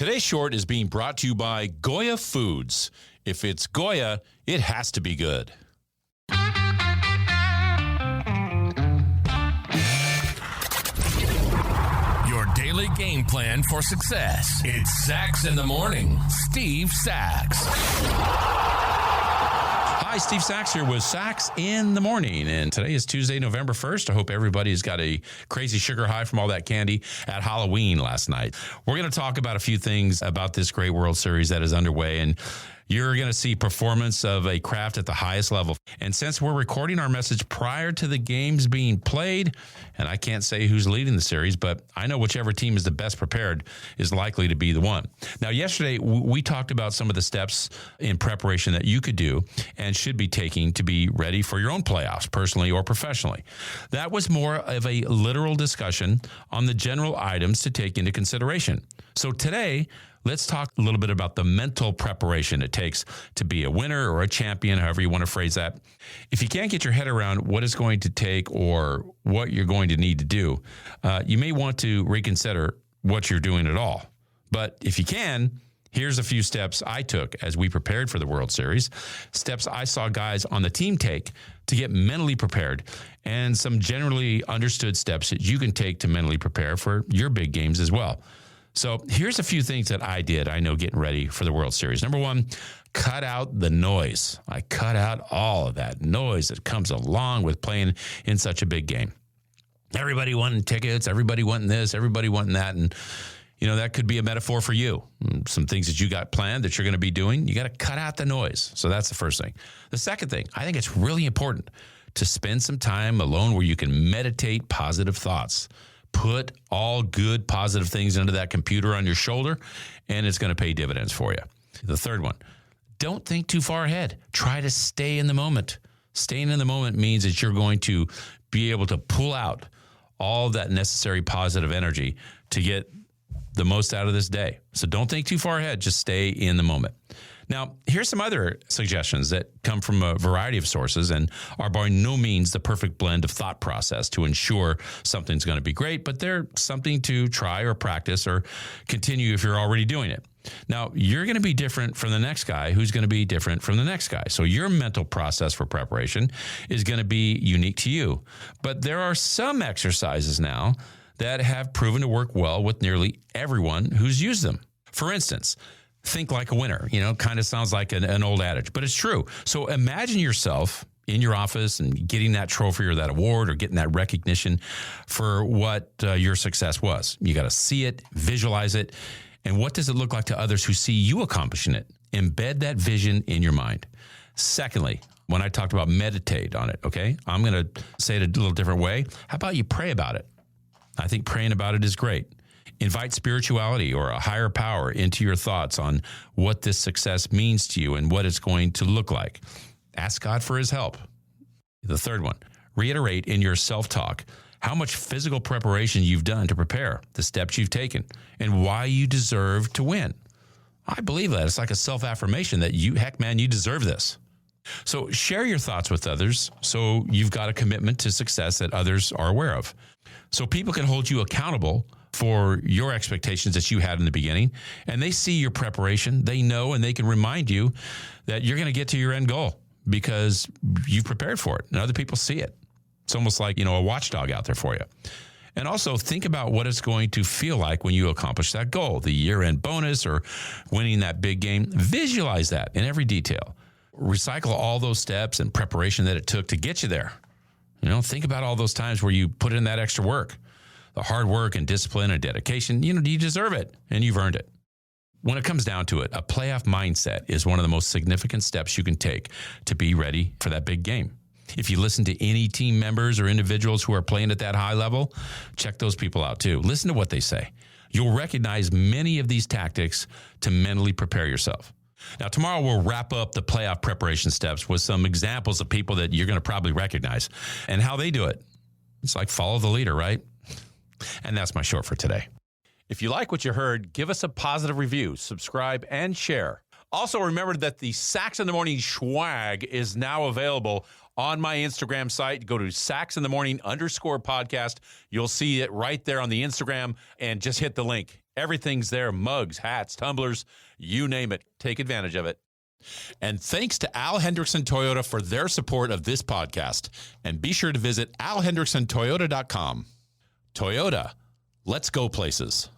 Today's short is being brought to you by Goya Foods. If it's Goya, it has to be good. Your daily game plan for success. It's Sax in the Morning. Steve Sax. Hi, Steve Sax here with Sax in the Morning. And today is Tuesday, November 1st. I hope everybody's got a crazy sugar high from all that candy at Halloween last night. We're going to talk about a few things about this great World Series that is underway. And you're going to see performance of a craft at the highest level. And since we're recording our message prior to the games being played, and I can't say who's leading the series, but I know whichever team is the best prepared is likely to be the one. Now, yesterday, we talked about some of the steps in preparation that you could do and should be taking to be ready for your own playoffs, personally or professionally. That was more of a literal discussion on the general items to take into consideration. So today, let's talk a little bit about the mental preparation it takes to be a winner or a champion, however you want to phrase that. If you can't get your head around what it's going to take or what you're going to need to do, you may want to reconsider what you're doing at all. But if you can, here's a few steps I took as we prepared for the World Series, steps I saw guys on the team take to get mentally prepared, and some generally understood steps that you can take to mentally prepare for your big games as well. So here's a few things that I did, I know, getting ready for the World Series. Number one, cut out the noise. I cut out all of that noise that comes along with playing in such a big game. Everybody wanting tickets, everybody wanting this, everybody wanting that. And, you know, that could be a metaphor for you. Some things that you got planned that you're going to be doing, you got to cut out the noise. So that's the first thing. The second thing, I think it's really important to spend some time alone where you can meditate positive thoughts. Put all good, positive things into that computer on your shoulder, and it's going to pay dividends for you. The third one, don't think too far ahead. Try to stay in the moment. Staying in the moment means that you're going to be able to pull out all that necessary positive energy to get the most out of this day. So don't think too far ahead. Just stay in the moment. Now, here's some other suggestions that come from a variety of sources and are by no means the perfect blend of thought process to ensure something's going to be great, but they're something to try or practice or continue if you're already doing it. Now, you're going to be different from the next guy who's going to be different from the next guy. So your mental process for preparation is going to be unique to you. But there are some exercises now that have proven to work well with nearly everyone who's used them. For instance, think like a winner, kind of sounds like an old adage, but it's true. So imagine yourself in your office and getting that trophy or that award or getting that recognition for what your success was. You got to see it, visualize it. And what does it look like to others who see you accomplishing it? Embed that vision in your mind. Secondly, when I talked about meditate on it, okay, I'm going to say it a little different way. How about you pray about it? I think praying about it is great. Invite spirituality or a higher power into your thoughts on what this success means to you and what it's going to look like. Ask God for his help. The third one, reiterate in your self-talk how much physical preparation you've done to prepare, the steps you've taken, and why you deserve to win. I believe that. It's like a self-affirmation that you deserve this. So share your thoughts with others so you've got a commitment to success that others are aware of. So people can hold you accountable for your expectations that you had in the beginning, and they see your preparation, they know, and they can remind you that you're going to get to your end goal because you've prepared for it, and other people see it. It's almost like, a watchdog out there for you. And also think about what it's going to feel like when you accomplish that goal, the year-end bonus or winning that big game. Visualize that in every detail. Recycle all those steps and preparation that it took to get you there. Think about all those times where you put in that extra work. The hard work and discipline and dedication, you deserve it, and you've earned it. When it comes down to it, a playoff mindset is one of the most significant steps you can take to be ready for that big game. If you listen to any team members or individuals who are playing at that high level, check those people out too. Listen to what they say. You'll recognize many of these tactics to mentally prepare yourself. Now, tomorrow we'll wrap up the playoff preparation steps with some examples of people that you're going to probably recognize and how they do it. It's like follow the leader, right? And that's my short for today. If you like what you heard, give us a positive review, subscribe, and share. Also, remember that the Sax in the Morning swag is now available on my Instagram site. Go to saxinthemorning_podcast. You'll see it right there on the Instagram, and just hit the link. Everything's there. Mugs, hats, tumblers, you name it. Take advantage of it. And thanks to Al Hendrickson Toyota for their support of this podcast. And be sure to visit alhendricksontoyota.com. Toyota, let's go places.